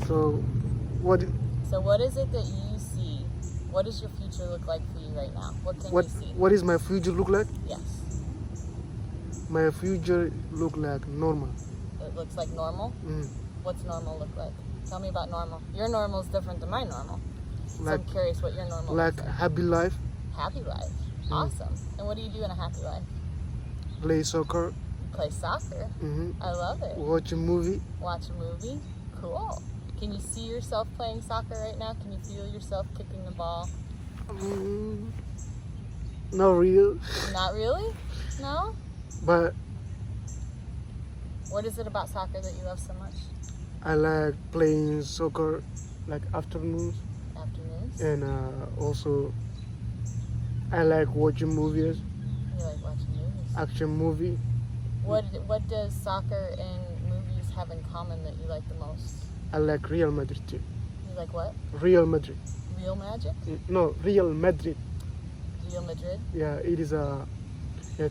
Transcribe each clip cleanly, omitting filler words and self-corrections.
So, what is it that you see? What does your future look like for you right now? What can you see? what is my future look like? Yes. My future look like normal. It looks like normal? Mm. What's normal look like? Tell me about normal. Your normal is different than my normal. So Like I'm curious what your normal like looks like. happy life, Happy life. Awesome. And what do you do in a happy life? play soccer, You play soccer. I love it. watch a movie. Watch a movie. Cool. Can you see yourself playing soccer right now? Can you feel yourself kicking the ball? Not real, Not really? No? but What is it about soccer that you love so much? I like playing soccer like afternoons, Afternoons? and also I like watching movies, You like watching movies. action movie. What does soccer and movies have in common that you like the most? I like Real Madrid too. You like what? Real Madrid. Real Magic? No, Real Madrid. Real Madrid? Yeah, it is a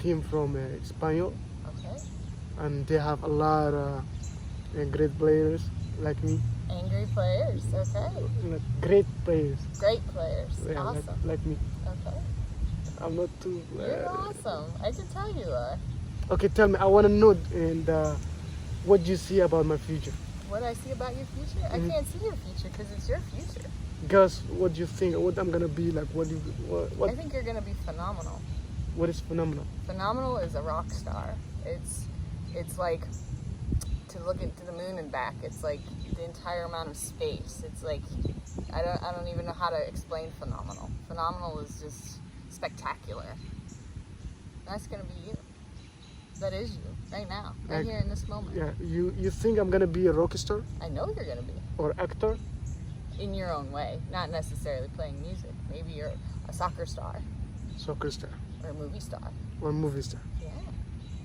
team from Spain, Okay. and they have a lot of great players like me. Angry players. Okay. Like great players. Great players. Yeah, Awesome. like me. Okay. I'm not too. You're awesome. I can tell you are. Okay, tell me. I want to know and what do you see about my future? What I see about your future? I can't see your future because it's your future. Guys, what do you think? What I'm gonna be like? What I think you're gonna be phenomenal. what is phenomenal? Phenomenal is a rock star. It's like to look into the moon and back. It's like the entire amount of space. It's like I don't even know how to explain phenomenal. Phenomenal is just spectacular. That's gonna be you. That is you right now, right here in this moment. Yeah, you think I'm gonna be a rock star I know you're gonna be or actor? in your own way, not necessarily playing music. Maybe you're a soccer star Soccer star or a movie star. or movie star? Yeah,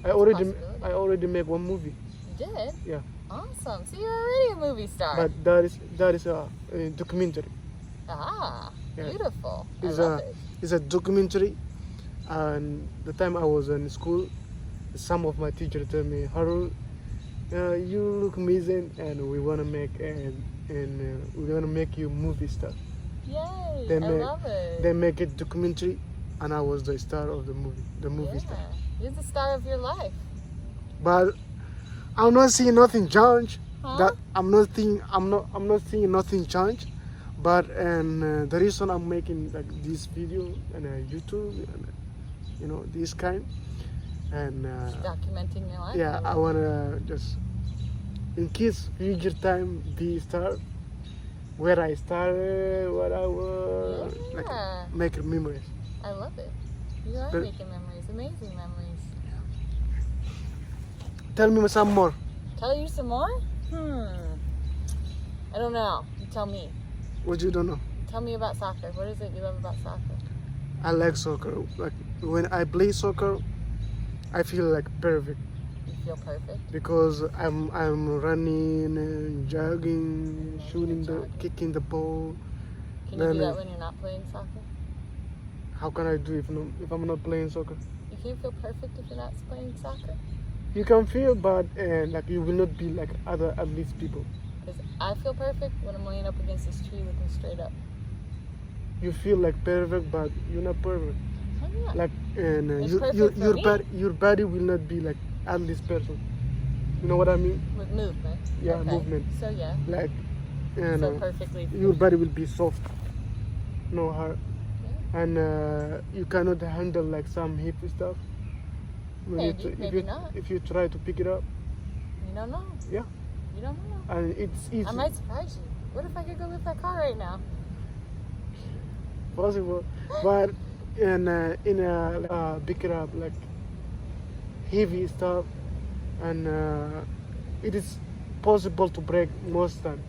I already possibility. I already make one movie. you did. Yeah, Awesome. So you're already a movie star. but that is a documentary. Ah, Yeah. beautiful. It's I love a it. it's a documentary, and the time I was in school, some of my teachers told me, Harun, you look amazing, and we wanna make we wanna make you movie star. Yay! They I make- love it. They make it documentary, and I was the star of the movie star. You're the star of your life. But I'm not seeing nothing change. Huh? That I'm not seeing nothing change. But the reason I'm making like this video and YouTube and this kind and Documenting your life. yeah, I wanna just in case future time be star where I started, what I was Yeah. like make memories. I love it. You are But- making memories, amazing memories. Tell me some more. Tell you some more? I don't know. You tell me. What you don't know. Tell me about soccer. What is it you love about soccer? I like soccer. Like when I play soccer, I feel like perfect You feel perfect. because I'm running, jogging, shooting kicking the ball. Can you Then, do that when you're not playing soccer? How can I do if I'm not playing soccer? You can't feel perfect if you're not playing soccer? You can feel, but like you will not be like other athletes people. Because I feel perfect when I'm laying up against this tree looking straight up. You feel like perfect, but you're not perfect. Oh, yeah. Like and It's perfect for me. your body will not be like athlete's person. You know what I mean? With movement. Yeah, Okay. movement. So, yeah. Like So perfectly. your body will be soft, no hard, Yeah. and you cannot handle like some hip stuff. When Maybe, maybe not. If you try to pick it up, You don't know. yeah, You don't know. and it's easy. I might surprise you. What if I could go lift that car right now? Possible, but pick it up like heavy stuff, and it is possible to break most time.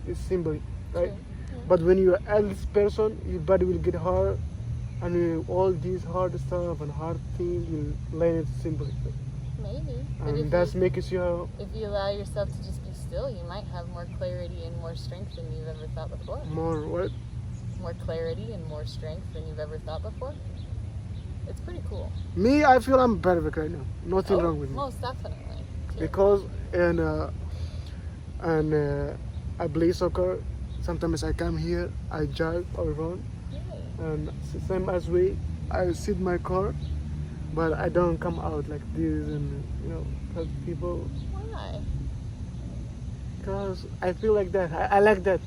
It's simple, right? True. Yeah. But when you're an eldest person, your body will get hard, and all these hard stuff and hard things will learn it simply. Maybe. But And if that's you, makes you if you allow yourself to just be still, you might have more clarity and more strength than you've ever thought before. more what? More clarity and more strength than you've ever thought before. It's pretty cool. Me, I feel I'm perfect right now. Nothing wrong with me. Most definitely. Too. Because I play soccer. Sometimes I come here, I jog or run, Yay. and same as we, I sit in my car, but I don't come out like this and help people Why? because I feel like that. I like that.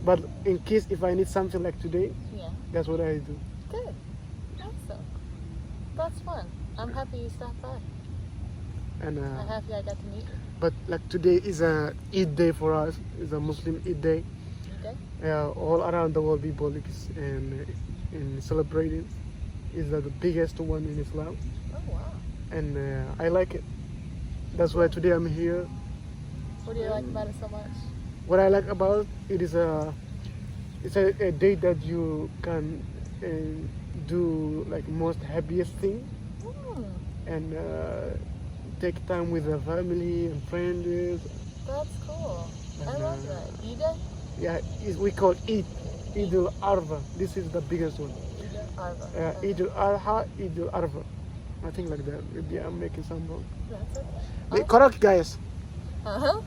But in case if I need something like today, Yeah. that's what I do. Good. Awesome. That's fun. I'm happy you stopped by. And I'm happy I got to meet you. but like today is a Eid day for us. It's a Muslim Eid day. Okay? All around the world people and in celebrating. Is the biggest one in Islam, Oh, wow. and I like it. That's why today I'm here. What do you like about it so much? What I like about it is it's a day that you can do like most happiest thing Mm, and take time with the family and friends. that's cool. I And, love that. Ciida? Yeah, we call Eid al-Arba. This is the biggest one. Arva. Eid al-Adha, Eid al-Arba. I think like that. Maybe I'm making some wrong. That's okay. Wait, correct, guys. Uh-huh.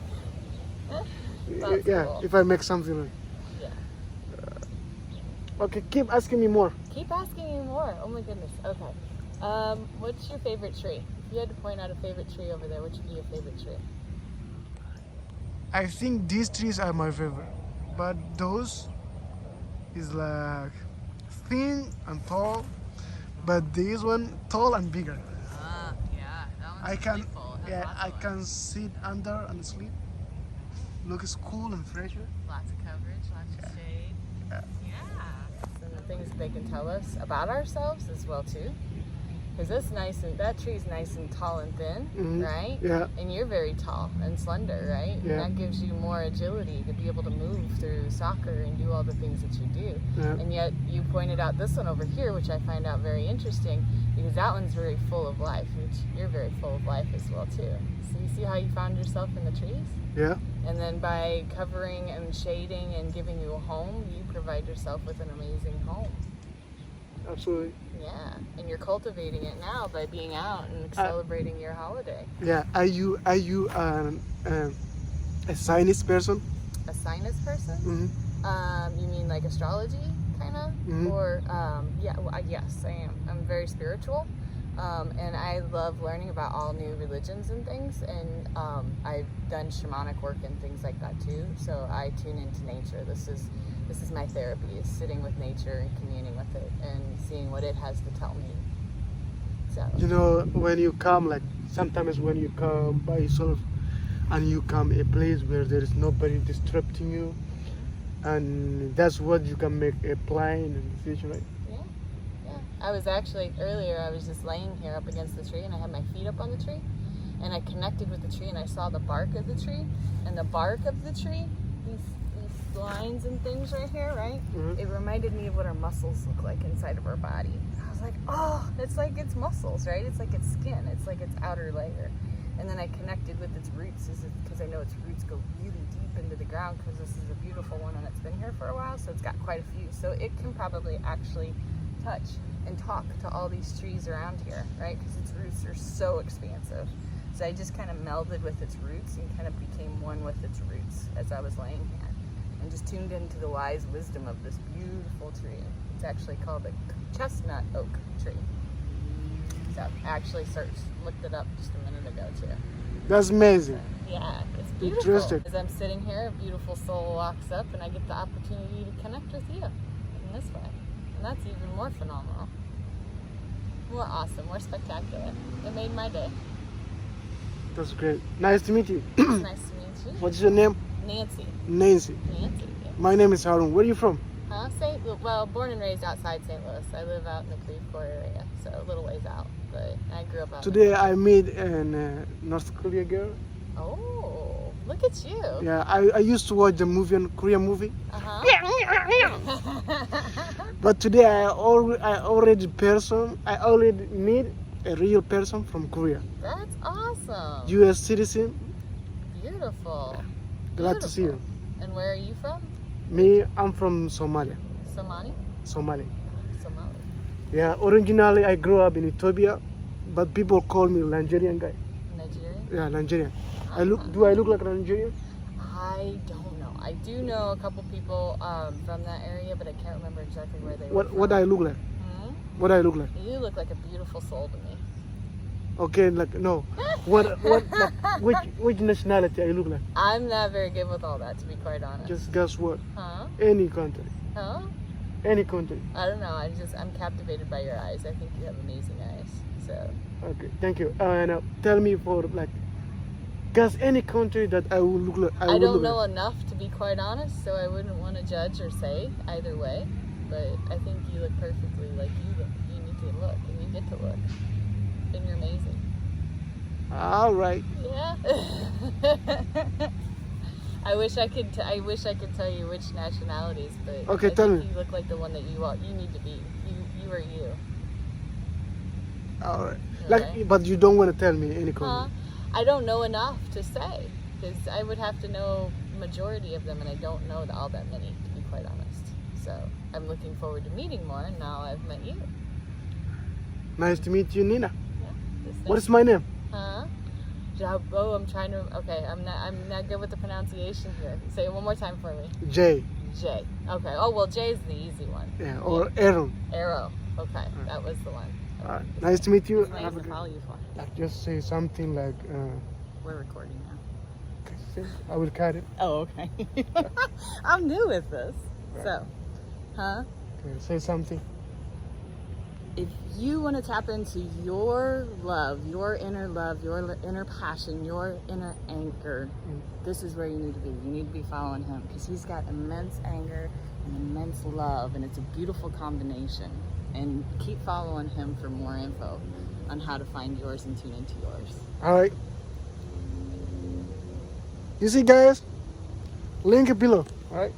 That's Yeah, cool. if I make something wrong. Yeah. Okay, keep asking me more. Keep asking you more. Oh my goodness. Okay. What's your favorite tree? If you had to point out a favorite tree over there, which would be your favorite tree? I think these trees are my favorite, but those is like thin and tall, but this one tall and bigger. Yeah. That one's I can, I can sit under and sleep. Looks cool and fresh. Lots of coverage, lots of shade. Yeah. Yeah. And the things they can tell us about ourselves as well too. Because that tree's nice and tall and thin, Mhm. right? Yeah. And you're very tall and slender, right? Yeah. And that gives you more agility to be able to move through soccer and do all the things that you do. Yeah. And yet you pointed out this one over here, which I find out very interesting because that one's very full of life, which you're very full of life as well too. So you see how you found yourself in the trees? Yeah. And then by covering and shading and giving you a home, you provide yourself with an amazing home. Absolutely. Yeah, and you're cultivating it now by being out and celebrating your holiday. Yeah. Are you a science person? A sinus person? Mm-hmm. You mean like astrology, kind of? Mhm. Or, yes, I am. I'm very spiritual. And I love learning about all new religions and things. And I've done shamanic work and things like that too. So I tune into nature. This is my therapy, is sitting with nature and communing with it and seeing what it has to tell me. So, When you come, like sometimes when you come by yourself and you come a place where there is nobody disrupting you, and that's what you can make a plan and decision, right? yeah. I was actually, earlier I was just laying here up against the tree and I had my feet up on the tree and I connected with the tree and I saw the bark of the tree, and the bark of the tree, these lines and things right here, right? Mhm. It reminded me of what our muscles look like inside of our body. I was like, oh, it's like its muscles, right? It's like its skin. It's like its outer layer. And then I connected with its roots because I know its roots go really deep into the ground because this is a beautiful one and it's been here for a while, so it's got quite a few. So it can probably actually touch and talk to all these trees around here, right? Because its roots are so expansive. So I just kind of melded with its roots and kind of became one with its roots as I was laying here. And just tuned into the wise wisdom of this beautiful tree. It's actually called a chestnut oak tree. So I actually looked it up just a minute ago too. That's amazing. Yeah, it's beautiful. Interesting. As I'm sitting here, a beautiful soul walks up and I get the opportunity to connect with you in this way. And that's even more phenomenal. More awesome, more spectacular. It made my day. That's great. Nice to meet you. It's nice to meet you. What's your name? Nancy. Nancy. Nancy, yeah. My name is Harun. Where are you from? Born and raised outside St. Louis. I live out in the Creve Coeur area, so a little ways out. But I grew up out Today I met a North Korea girl. Oh, look at you. Yeah, I used to watch the Korean movie. Uh-huh. But today I already meet a real person from Korea. That's awesome. U.S. citizen. Beautiful. Glad to see you. And where are you from? Me, I'm from Somalia. Somali? Somali. Somali. Yeah, originally I grew up in Ethiopia, but people call me Nigerian guy. Nigerian? Yeah, Nigerian. Do I look like a Nigerian? I don't know. I do know a couple people from that area, but I can't remember exactly where they were What from. do I look like? Hmm? What do I look like? You look like a beautiful soul to me. Okay, like no. What like, which nationality I look like? I'm not very good with all that, to be quite honest. Just guess what? Huh? Any country. Huh? Any country. I don't know. I'm captivated by your eyes. I think you have amazing eyes. So. Okay, thank you. And tell me for like, guess any country that I will look like. I don't know enough, to be quite honest, so I wouldn't want to judge or say either way. But I think you look perfectly like you look. You need to look, and you get to look. And you're amazing. All right. Yeah. I wish I could tell you which nationalities, but Okay, I tell think me. you look like the one that you are. You need to be. You are you. All right. Okay. Like, but you don't want to tell me any country. I don't know enough to say, because I would have to know majority of them, and I don't know all that many, to be quite honest. So I'm looking forward to meeting more, and now I've met you. Nice to meet you, Nina. Yeah, What is my name? Huh? Oh, I'm trying to. Okay, I'm not good with the pronunciation here. Say it one more time for me. Jay. J. Okay. Oh well, J is the easy one. Yeah, or Aaron. Arrow. Okay, that was the one. All right. Nice to meet you. What Have a to good. follow you for? Like, just say something like. We're recording now. I will cut it. Oh, okay. I'm new with this. Right. So, huh? Okay, say something. If you want to tap into your love, your inner passion, your inner anchor, this is where you need to be. You need to be following him, because he's got immense anger and immense love, and it's a beautiful combination. And keep following him for more info on how to find yours and tune into yours. All right. You see, guys, link below. All right.